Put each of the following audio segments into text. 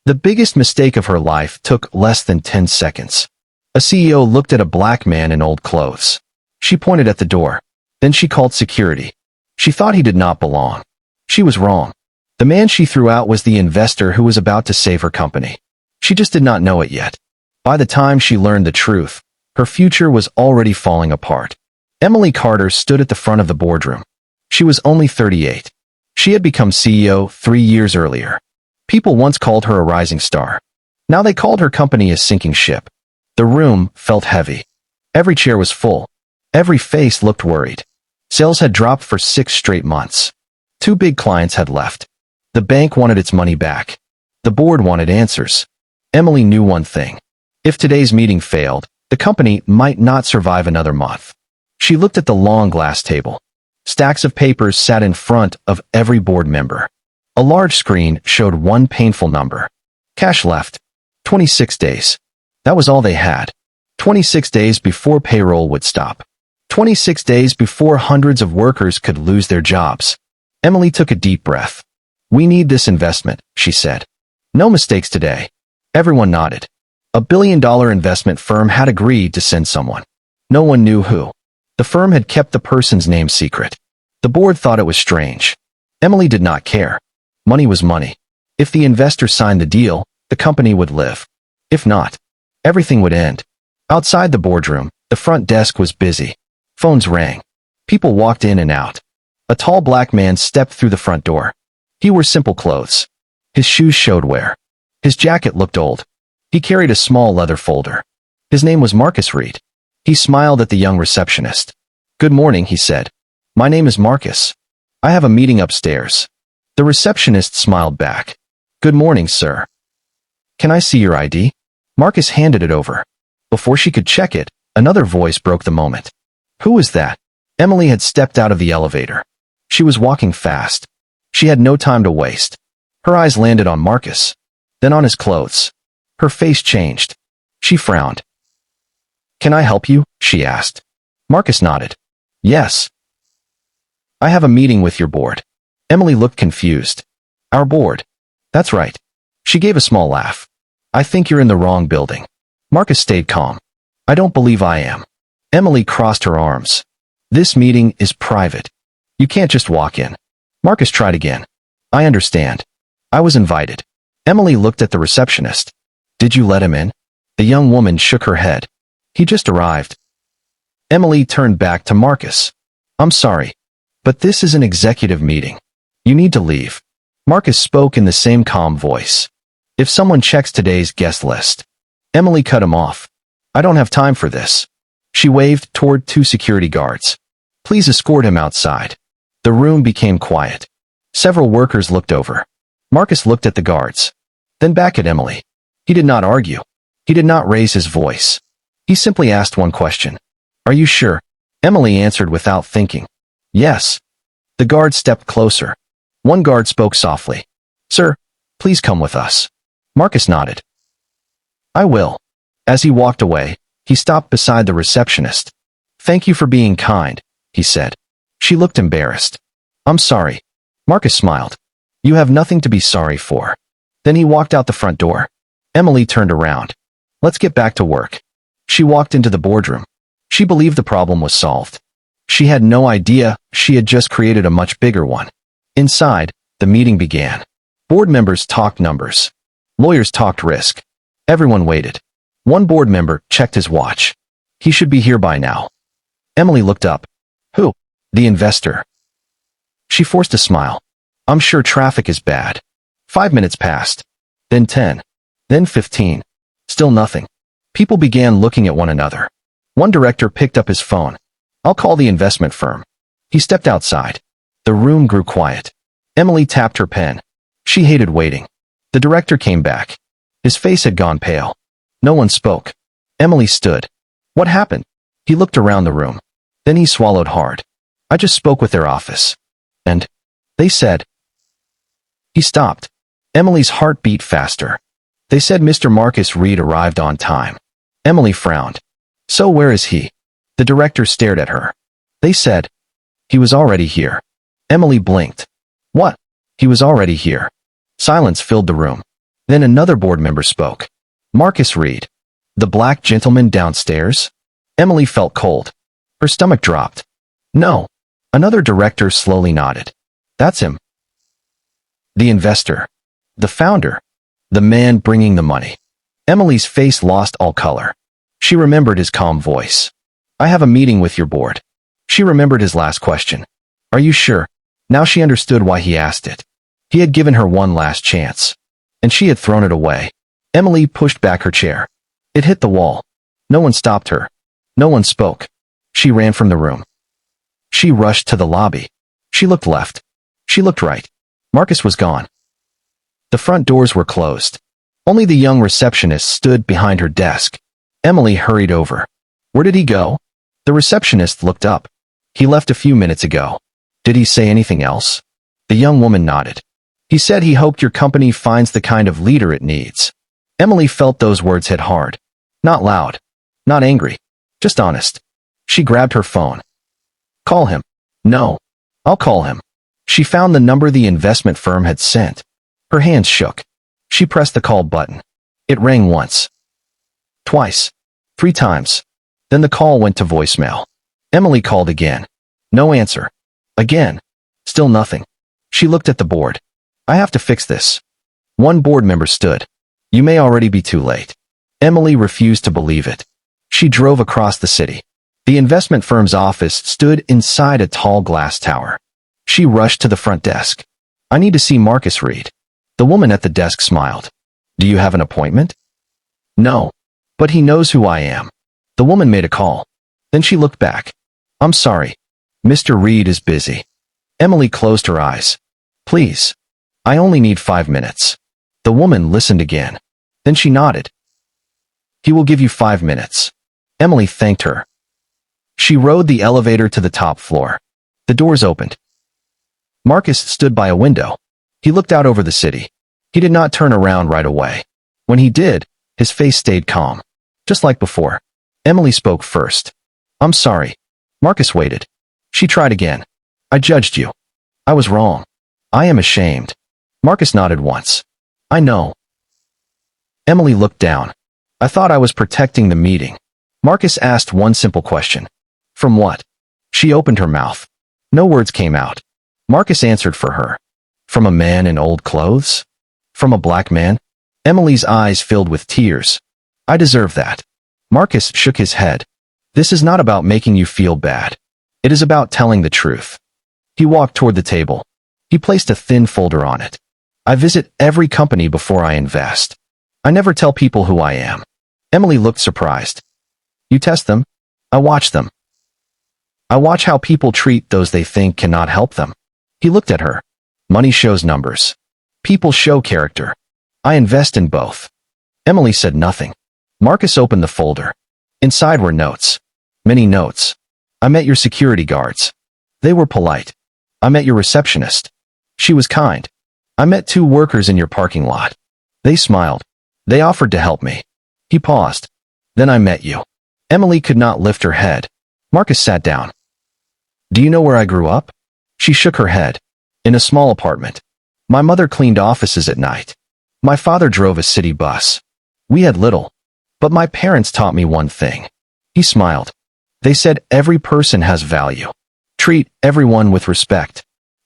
The biggest mistake of her life took less than 10 seconds. A CEO looked at a black man in old clothes. She pointed at the door. Then she called security. She thought he did not belong. She was wrong. The man she threw out was the investor who was about to save her company. She just did not know it yet. By the time she learned the truth, her future was already falling apart. Emily Carter stood at the front of the boardroom. She was only 38. She had become CEO 3 years earlier. People once called her a rising star. Now they called her company a sinking ship. The room felt heavy. Every chair was full. Every face looked worried. Sales had dropped for 6 straight months. 2 big clients had left. The bank wanted its money back. The board wanted answers. Emily knew one thing. If today's meeting failed, the company might not survive another month. She looked at the long glass table. Stacks of papers sat in front of every board member. A large screen showed one painful number. Cash left. 26 days. That was all they had. 26 days before payroll would stop. 26 days before hundreds of workers could lose their jobs. Emily took a deep breath. "We need this investment," she said. "No mistakes today." Everyone nodded. A billion-dollar investment firm had agreed to send someone. No one knew who. The firm had kept the person's name secret. The board thought it was strange. Emily did not care. Money was money. If the investor signed the deal, the company would live. If not, everything would end. Outside the boardroom, the front desk was busy. Phones rang. People walked in and out. A tall black man stepped through the front door. He wore simple clothes. His shoes showed wear. His jacket looked old. He carried a small leather folder. His name was Marcus Reed. He smiled at the young receptionist. "Good morning," he said. "My name is Marcus. I have a meeting upstairs." The receptionist smiled back. "Good morning, sir. Can I see your ID?" Marcus handed it over. Before she could check it, another voice broke the moment. "Who is that?" Emily had stepped out of the elevator. She was walking fast. She had no time to waste. Her eyes landed on Marcus, then on his clothes. Her face changed. She frowned. "Can I help you?" she asked. Marcus nodded. "Yes. I have a meeting with your board." Emily looked confused. "Our board?" "That's right." She gave a small laugh. "I think you're in the wrong building." Marcus stayed calm. "I don't believe I am." Emily crossed her arms. "This meeting is private. You can't just walk in." Marcus tried again. "I understand. I was invited." Emily looked at the receptionist. "Did you let him in?" The young woman shook her head. "He just arrived." Emily turned back to Marcus. "I'm sorry, but this is an executive meeting. You need to leave." Marcus spoke in the same calm voice. "If someone checks today's guest list." Emily cut him off. "I don't have time for this." She waved toward 2 security guards. "Please escort him outside." The room became quiet. Several workers looked over. Marcus looked at the guards, then back at Emily. He did not argue. He did not raise his voice. He simply asked one question. "Are you sure?" Emily answered without thinking. "Yes." The guard stepped closer. One guard spoke softly. "Sir, please come with us." Marcus nodded. "I will." As he walked away, he stopped beside the receptionist. "Thank you for being kind," he said. She looked embarrassed. "I'm sorry." Marcus smiled. "You have nothing to be sorry for." Then he walked out the front door. Emily turned around. "Let's get back to work." She walked into the boardroom. She believed the problem was solved. She had no idea she had just created a much bigger one. Inside, the meeting began. Board members talked numbers. Lawyers talked risk. Everyone waited. One board member checked his watch. He should be here by now. Emily looked up. "Who?" "The investor." She forced a smile. "I'm sure traffic is bad." 5 minutes passed. Then 10. Then 15. Still nothing. People began looking at one another. One director picked up his phone. "I'll call the investment firm." He stepped outside. The room grew quiet. Emily tapped her pen. She hated waiting. The director came back. His face had gone pale. No one spoke. Emily stood. "What happened?" He looked around the room. Then he swallowed hard. "I just spoke with their office. And they said..." He stopped. Emily's heart beat faster. "They said Mr. Marcus Reed arrived on time." Emily frowned. "So where is he?" The director stared at her. "They said he was already here." Emily blinked. "What?" "He was already here." Silence filled the room. Then another board member spoke. Marcus Reed. The black gentleman downstairs? Emily felt cold. Her stomach dropped. No. Another director slowly nodded. That's him. The investor. The founder. The man bringing the money. Emily's face lost all color. She remembered his calm voice. I have a meeting with your board. She remembered his last question. Are you sure? Now she understood why he asked it. He had given her one last chance. And she had thrown it away. Emily pushed back her chair. It hit the wall. No one stopped her. No one spoke. She ran from the room. She rushed to the lobby. She looked left. She looked right. Marcus was gone. The front doors were closed. Only the young receptionist stood behind her desk. Emily hurried over. Where did he go? The receptionist looked up. He left a few minutes ago. Did he say anything else? The young woman nodded. He said he hoped your company finds the kind of leader it needs. Emily felt those words hit hard. Not loud. Not angry. Just honest. She grabbed her phone. Call him. No. I'll call him. She found the number the investment firm had sent. Her hands shook. She pressed the call button. It rang once. Twice. 3 times. Then the call went to voicemail. Emily called again. No answer. Again. Still nothing. She looked at the board. I have to fix this. One board member stood. You may already be too late. Emily refused to believe it. She drove across the city. The investment firm's office stood inside a tall glass tower. She rushed to the front desk. I need to see Marcus Reed. The woman at the desk smiled. Do you have an appointment? No. But he knows who I am. The woman made a call. Then she looked back. I'm sorry. Mr. Reed is busy. Emily closed her eyes. Please. I only need 5 minutes. The woman listened again. Then she nodded. He will give you 5 minutes. Emily thanked her. She rode the elevator to the top floor. The doors opened. Marcus stood by a window. He looked out over the city. He did not turn around right away. When he did, his face stayed calm. Just like before. Emily spoke first. I'm sorry. Marcus waited. She tried again. I judged you. I was wrong. I am ashamed. Marcus nodded once. I know. Emily looked down. I thought I was protecting the meeting. Marcus asked one simple question. From what? She opened her mouth. No words came out. Marcus answered for her. From a man in old clothes? From a black man? Emily's eyes filled with tears. I deserve that. Marcus shook his head. This is not about making you feel bad. It is about telling the truth. He walked toward the table. He placed a thin folder on it. I visit every company before I invest. I never tell people who I am. Emily looked surprised. You test them? I watch them. I watch how people treat those they think cannot help them. He looked at her. Money shows numbers. People show character. I invest in both. Emily said nothing. Marcus opened the folder. Inside were notes. Many notes. I met your security guards. They were polite. I met your receptionist. She was kind. I met 2 workers in your parking lot. They smiled. They offered to help me. He paused. Then I met you. Emily could not lift her head. Marcus sat down. Do you know where I grew up? She shook her head. In a small apartment. My mother cleaned offices at night. My father drove a city bus. We had little. But my parents taught me one thing. He smiled. They said every person has value. Treat everyone with respect.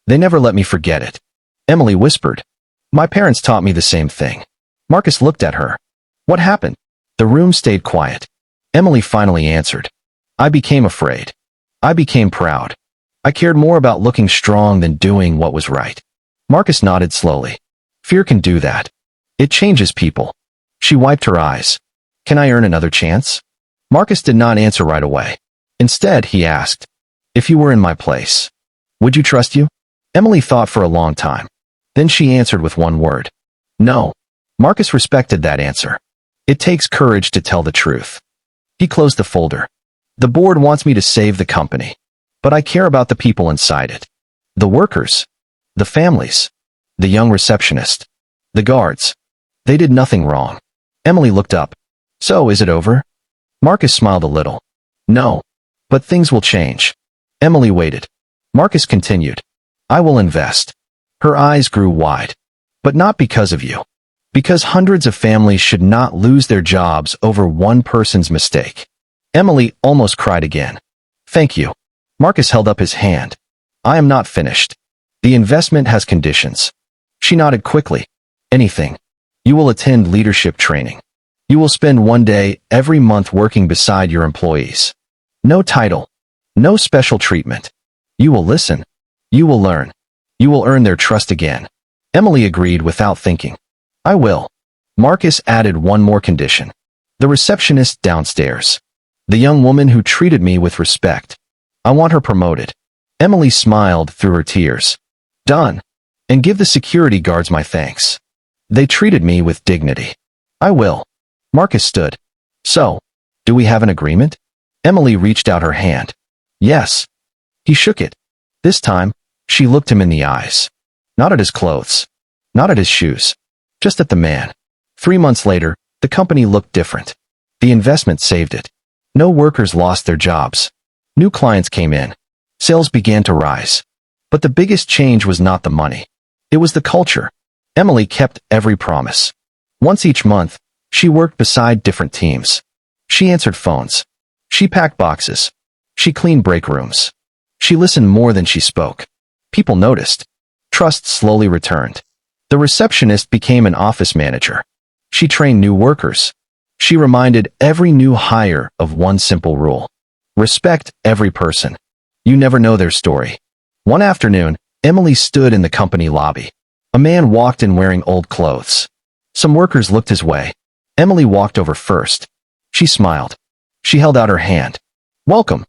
They never let me forget it. Emily whispered. My parents taught me the same thing. Marcus looked at her. What happened? The room stayed quiet. Emily finally answered. I became afraid. I became proud. I cared more about looking strong than doing what was right. Marcus nodded slowly. Fear can do that. It changes people. She wiped her eyes. Can I earn another chance? Marcus did not answer right away. Instead, he asked, if you were in my place, would you trust you? Emily thought for a long time. Then she answered with one word. No. Marcus respected that answer. It takes courage to tell the truth. He closed the folder. The board wants me to save the company. But I care about the people inside it. The workers. The families. The young receptionist. The guards. They did nothing wrong. Emily looked up. So, is it over? Marcus smiled a little. No. But things will change. Emily waited. Marcus continued. I will invest. Her eyes grew wide. But not because of you. Because hundreds of families should not lose their jobs over one person's mistake. Emily almost cried again. Thank you. Marcus held up his hand. I am not finished. The investment has conditions. She nodded quickly. Anything. You will attend leadership training. You will spend one day every month working beside your employees. No title. No special treatment. You will listen. You will learn. You will earn their trust again. Emily agreed without thinking. I will. Marcus added one more condition. The receptionist downstairs. The young woman who treated me with respect. I want her promoted. Emily smiled through her tears. Done. And give the security guards my thanks. They treated me with dignity. I will. Marcus stood. So, do we have an agreement? Emily reached out her hand. Yes. He shook it. This time, she looked him in the eyes. Not at his clothes. Not at his shoes. Just at the man. 3 months later, the company looked different. The investment saved it. No workers lost their jobs. New clients came in. Sales began to rise. But the biggest change was not the money. It was the culture. Emily kept every promise. Once each month, she worked beside different teams. She answered phones. She packed boxes. She cleaned break rooms. She listened more than she spoke. People noticed. Trust slowly returned. The receptionist became an office manager. She trained new workers. She reminded every new hire of one simple rule. Respect every person. You never know their story. One afternoon, Emily stood in the company lobby. A man walked in wearing old clothes. Some workers looked his way. Emily walked over first. She smiled. She held out her hand. Welcome.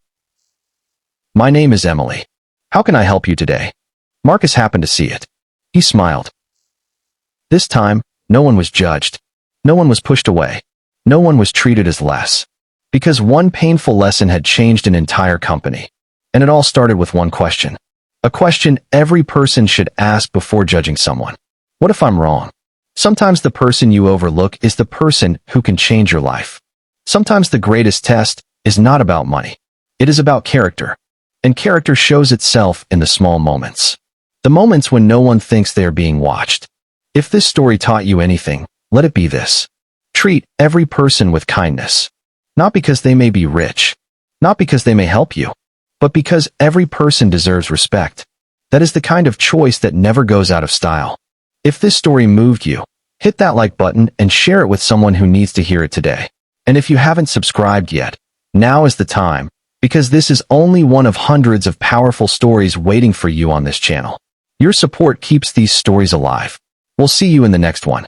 My name is Emily. How can I help you today? Marcus happened to see it. He smiled. This time, no one was judged. No one was pushed away. No one was treated as less. Because one painful lesson had changed an entire company. And it all started with one question. A question every person should ask before judging someone. What if I'm wrong? Sometimes the person you overlook is the person who can change your life. Sometimes the greatest test is not about money. It is about character. And character shows itself in the small moments. The moments when no one thinks they are being watched. If this story taught you anything, let it be this. Treat every person with kindness. Not because they may be rich. Not because they may help you. But because every person deserves respect. That is the kind of choice that never goes out of style. If this story moved you, hit that like button and share it with someone who needs to hear it today. And if you haven't subscribed yet, now is the time, because this is only one of hundreds of powerful stories waiting for you on this channel. Your support keeps these stories alive. We'll see you in the next one.